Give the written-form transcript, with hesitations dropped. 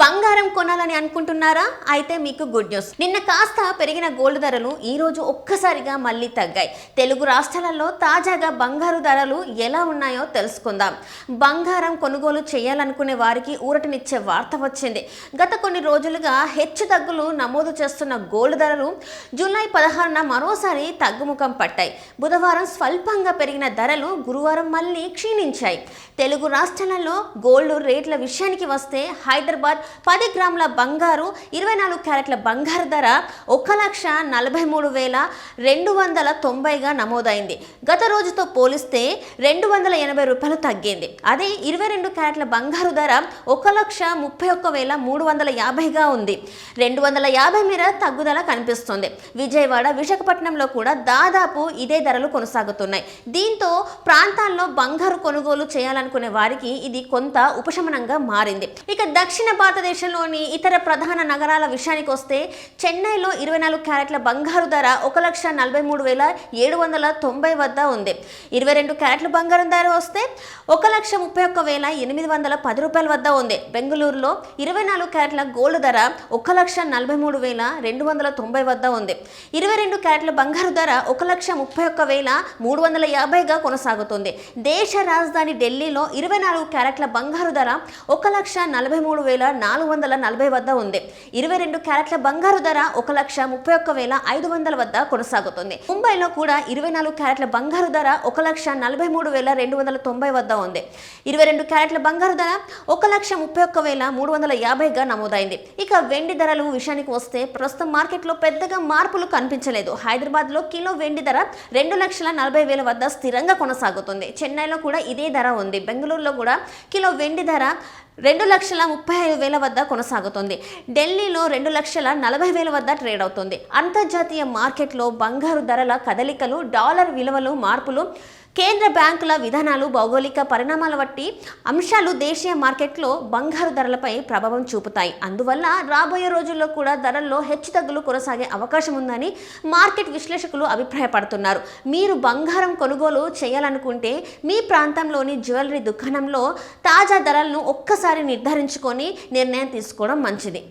బంగారం కొనాలని అనుకుంటున్నారా? అయితే మీకు గుడ్ న్యూస్. నిన్న కాస్త పెరిగిన గోల్డ్ ధరలు ఈ రోజు ఒక్కసారిగా మళ్ళీ తగ్గాయి. తెలుగు రాష్ట్రాలలో తాజాగా బంగారు ధరలు ఎలా ఉన్నాయో తెలుసుకుందాం. బంగారం కొనుగోలు చేయాలనుకునే వారికి ఊరటనిచ్చే వార్త వచ్చింది. గత కొన్ని రోజులుగా హెచ్చు తగ్గులు నమోదు చేస్తున్న గోల్డ్ ధరలు జూలై 16న మరోసారి తగ్గుముఖం పట్టాయి. బుధవారం స్వల్పంగా పెరిగిన ధరలు గురువారం మళ్ళీ క్షీణించాయి. తెలుగు రాష్ట్రాలలో గోల్డ్ రేట్ల విషయానికి వస్తే హైదరాబాద్ 10 గ్రాముల బంగారు 24 క్యారెట్ల బంగారు ధర 1,43,290గా నమోదైంది. గత రోజుతో పోలిస్తే 280 రూపాయలు తగ్గింది. అదే 22 క్యారెట్ల బంగారు ధర 1,31,350గా ఉంది. 250 మేర తగ్గుదల కనిపిస్తుంది. విజయవాడ, విశాఖపట్నంలో కూడా దాదాపు ఇదే ధరలు కొనసాగుతున్నాయి. దీంతో ప్రాంతాల్లో బంగారు కొనుగోలు చేయాలనుకునే వారికి ఇది కొంత ఉపశమనంగా మారింది. ఇక దక్షిణ భారతదేశంలోని ఇతర ప్రధాన నగరాల విషయానికి వస్తే చెన్నైలో 24 క్యారెట్ల బంగారు ధర 1,43,790 వద్ద ఉంది. 22 క్యారెట్ల బంగారం ధర వస్తే 1,31,810 రూపాయల వద్ద ఉంది. బెంగళూరులో 24 క్యారెట్ల గోల్డ్ ధర 1,43,290 వద్ద ఉంది. 22 క్యారెట్ల బంగారు ధర 1,31,350గా కొనసాగుతుంది. దేశ రాజధాని ఢిల్లీలో 24 క్యారెట్ల బంగారు ధర 1,43,440 వద్ద ఉంది. 22 క్యారెట్ల బంగారు ధర 1,31,500 వద్ద కొనసాగుతుంది. ముంబైలో కూడా 24 క్యారెట్ల బంగారు ధర 1,43,290 వద్ద ఉంది. 22 క్యారెట్ల బంగారు ధర 1,31,350గా నమోదైంది. ఇక వెండి ధరల విషయానికి వస్తే ప్రస్తుతం మార్కెట్లో పెద్దగా మార్పులు కనిపించలేదు. హైదరాబాద్ లో కిలో వెండి ధర 2,40,000 వద్ద స్థిరంగా కొనసాగుతుంది. చెన్నైలో కూడా ఇదే ధర ఉంది. బెంగళూరులో కూడా కిలో వెండి ధర 2,35,000 వద్ద కొనసాగుతుంది. ఢిల్లీలో 2,40,000 వద్ద ట్రేడ్ అవుతుంది. అంతర్జాతీయ మార్కెట్లో బంగారు ధరల కదలికలు, డాలర్ విలువలు మార్పులు, కేంద్ర బ్యాంకుల విధానాలు, భౌగోళిక పరిణామాల వంటి అంశాలు దేశీయ మార్కెట్లో బంగారు ధరలపై ప్రభావం చూపుతాయి. అందువల్ల రాబోయే రోజుల్లో కూడా ధరల్లో హెచ్చుతగ్గులు కొనసాగే అవకాశం ఉందని మార్కెట్ విశ్లేషకులు అభిప్రాయపడుతున్నారు. మీరు బంగారం కొనుగోలు చేయాలనుకుంటే మీ ప్రాంతంలోని జ్యువెలరీ దుకాణంలో తాజా ధరలను ఒక్కసారి నిర్ధారించుకొని నిర్ణయం తీసుకోవడం మంచిది.